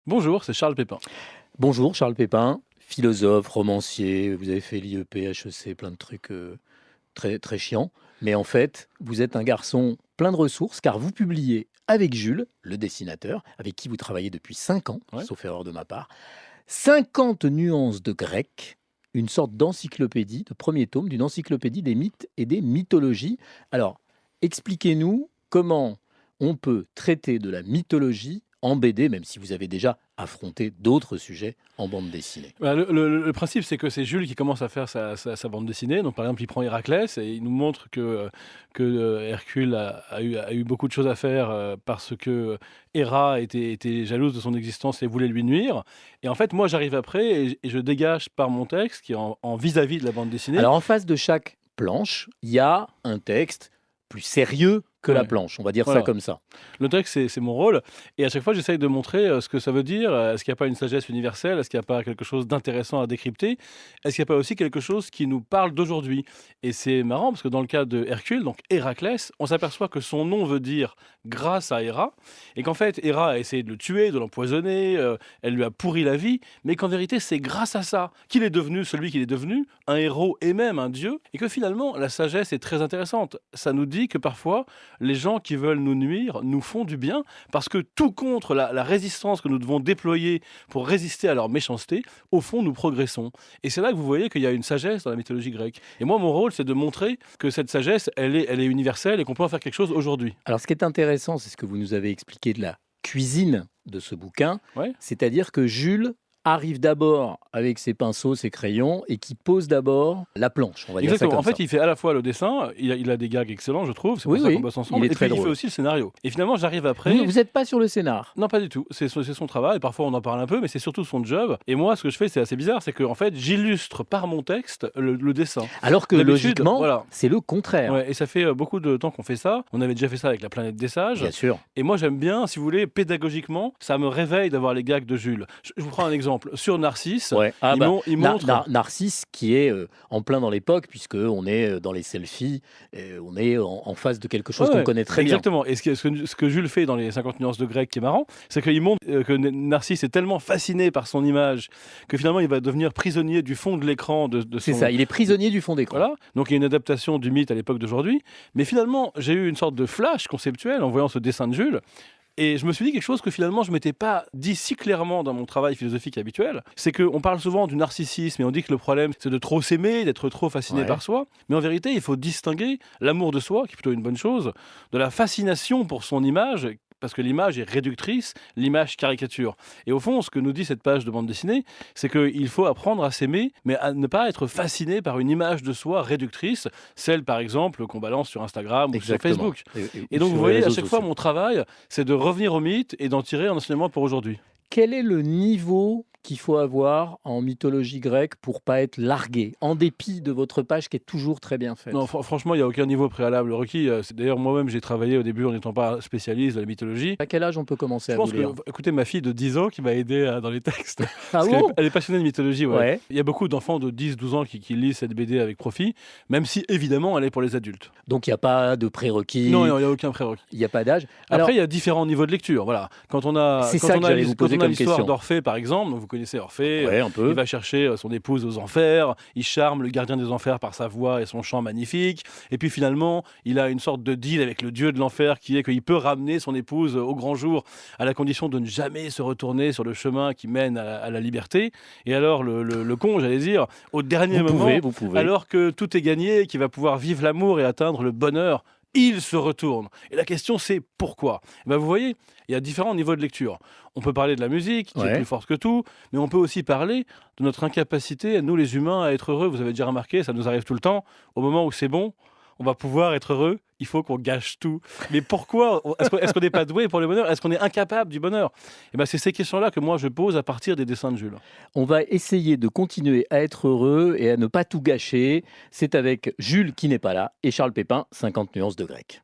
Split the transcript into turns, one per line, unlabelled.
Bonjour, c'est Charles Pépin.
Bonjour Charles Pépin, philosophe, romancier, vous avez fait l'IEP, HEC, plein de trucs très, très chiants. Mais en fait, vous êtes un garçon plein de ressources car vous publiez avec Jules, le dessinateur, avec qui vous travaillez depuis 5 ans,
Ouais.
sauf erreur de ma part, 50 nuances de grec, une sorte d'encyclopédie, de premier tome d'une encyclopédie des mythes et des mythologies. Alors, expliquez-nous comment on peut traiter de la mythologie en BD, même si vous avez déjà affronté d'autres sujets en bande dessinée.
Le principe, c'est que c'est Jules qui commence à faire sa bande dessinée. Donc, par exemple, il prend Héraclès et il nous montre que Hercule a eu beaucoup de choses à faire parce que Héra était jalouse de son existence et voulait lui nuire. Et en fait, moi, j'arrive après et je dégage par mon texte, qui est en vis-à-vis de la bande dessinée.
Alors en face de chaque planche, il y a un texte plus sérieux que la
Ouais.
planche, on va dire ça
Voilà.
comme ça.
Le texte, c'est mon rôle. Et à chaque fois, j'essaye de montrer ce que ça veut dire. Est-ce qu'il n'y a pas une sagesse universelle? Est-ce qu'il n'y a pas quelque chose d'intéressant à décrypter? Est-ce qu'il n'y a pas aussi quelque chose qui nous parle d'aujourd'hui? Et c'est marrant parce que dans le cas de Hercule, donc Héraclès, on s'aperçoit que son nom veut dire grâce à Héra. Et qu'en fait, Héra a essayé de le tuer, de l'empoisonner, elle lui a pourri la vie. Mais qu'en vérité, c'est grâce à ça qu'il est devenu celui qu'il est devenu, un héros et même un dieu. Et que finalement, la sagesse est très intéressante. Ça nous dit que parfois, les gens qui veulent nous nuire nous font du bien, parce que tout contre la résistance que nous devons déployer pour résister à leur méchanceté, au fond, nous progressons. Et c'est là que vous voyez qu'il y a une sagesse dans la mythologie grecque. Et moi, mon rôle, c'est de montrer que cette sagesse, elle est universelle et qu'on peut en faire quelque chose aujourd'hui.
Alors ce qui est intéressant, c'est ce que vous nous avez expliqué de la cuisine de ce bouquin,
Ouais.
c'est-à-dire que Jules arrive d'abord avec ses pinceaux, ses crayons, et qui pose d'abord la planche, on va dire ça
Exactement.
comme
En fait,
ça.
il fait à la fois le dessin, il a des gags excellents, je trouve, c'est
Oui,
pour ça qu'on
oui,
bosse
il
ensemble,
est
et puis
très
il fait
drôle.
aussi le scénario. Et finalement, j'arrive après.
Vous n'êtes pas sur le scénar.
Non, pas du tout. C'est son travail. Parfois, on en parle un peu, mais c'est surtout son job. Et moi, ce que je fais, c'est assez bizarre, c'est que en fait, j'illustre par mon texte le dessin.
Alors que
D'habitude,
logiquement,
voilà.
c'est le contraire.
Ouais, et ça fait beaucoup de temps qu'on fait ça. On avait déjà fait ça avec la planète des sages.
Bien sûr.
Et moi, j'aime bien, si vous voulez, pédagogiquement, ça me réveille d'avoir les gags de Jules. Je vous prends un exemple. Sur Narcisse,
Ouais. Ah
il,
bah,
il montre.
Narcisse qui est en plein dans l'époque, puisqu'on est dans les selfies, on est en face de quelque chose
Ouais,
qu'on
ouais,
connaît très bien.
exactement. Et ce que Jules fait dans les 50 nuances de grec qui est marrant, c'est qu'il montre que Narcisse est tellement fasciné par son image que finalement il va devenir prisonnier du fond de l'écran de
C'est
son.
ça, il est prisonnier du fond d'écran.
Voilà, donc il y a une adaptation du mythe à l'époque d'aujourd'hui. Mais finalement, j'ai eu une sorte de flash conceptuel en voyant ce dessin de Jules. Et je me suis dit quelque chose que finalement je ne m'étais pas dit si clairement dans mon travail philosophique habituel. C'est qu'on parle souvent du narcissisme et on dit que le problème c'est de trop s'aimer, d'être trop fasciné
Ouais.
par soi. Mais en vérité, il faut distinguer l'amour de soi, qui est plutôt une bonne chose, de la fascination pour son image. Parce que l'image est réductrice, l'image caricature. Et au fond, ce que nous dit cette page de bande dessinée, c'est qu'il faut apprendre à s'aimer, mais à ne pas être fasciné par une image de soi réductrice, celle par exemple qu'on balance sur Instagram ou sur
Exactement.
Facebook. Et donc
sur
vous
les
voyez, à
réseaux
chaque fois,
sociaux.
mon travail, c'est de revenir au mythe et d'en tirer un enseignement pour aujourd'hui.
Quel est le niveau qu'il faut avoir en mythologie grecque pour pas être largué, en dépit de votre page qui est toujours très bien faite?
Non, franchement, il n'y a aucun niveau préalable requis. D'ailleurs, moi-même, j'ai travaillé au début en n'étant pas spécialiste de la mythologie.
À quel âge on peut commencer
Je
à vous
pense que,
lire?
écoutez, ma fille de 10 ans qui m'a aidé dans les textes,
Ah
parce qu'elle
bon?
elle est passionnée de mythologie, ouais.
Ouais.
Il y a beaucoup d'enfants de 10-12 ans qui lisent cette BD avec profit, même si évidemment elle est pour les adultes.
Donc il n'y a pas de
Non,
prérequis,
il n'y a aucun prérequis.
il n'y a pas d'âge. Alors,
Après, il y a différents niveaux de lecture. Voilà. Quand on a,
c'est
quand
ça
on
que
a,
j'allais vous
quand
poser
on a
comme
l'histoire
question.
d'Orphée, par exemple, donc vous connaissez Orphée,
Ouais, un peu.
il va chercher son épouse aux enfers, il charme le gardien des enfers par sa voix et son chant magnifique, et puis finalement, il a une sorte de deal avec le dieu de l'enfer qui est qu'il peut ramener son épouse au grand jour à la condition de ne jamais se retourner sur le chemin qui mène à la liberté. Et alors, le con, j'allais dire, au dernier moment,
Vous pouvez.
alors que tout est gagné, qu'il va pouvoir vivre l'amour et atteindre le bonheur, il se retourne. Et la question, c'est pourquoi? Eh ben, vous voyez, il y a différents niveaux de lecture. On peut parler de la musique, qui est
Ouais.
plus forte que tout, mais on peut aussi parler de notre incapacité, nous les humains, à être heureux. Vous avez déjà remarqué, ça nous arrive tout le temps. Au moment où c'est bon, on va pouvoir être heureux, il faut qu'on gâche tout. Mais pourquoi? Est-ce qu'on n'est pas doué pour le bonheur? Est-ce qu'on est incapable du bonheur? Eh ben, c'est ces questions-là que moi je pose à partir des dessins de Jules.
On va essayer de continuer à être heureux et à ne pas tout gâcher. C'est avec Jules qui n'est pas là et Charles Pépin, 50 nuances de grec.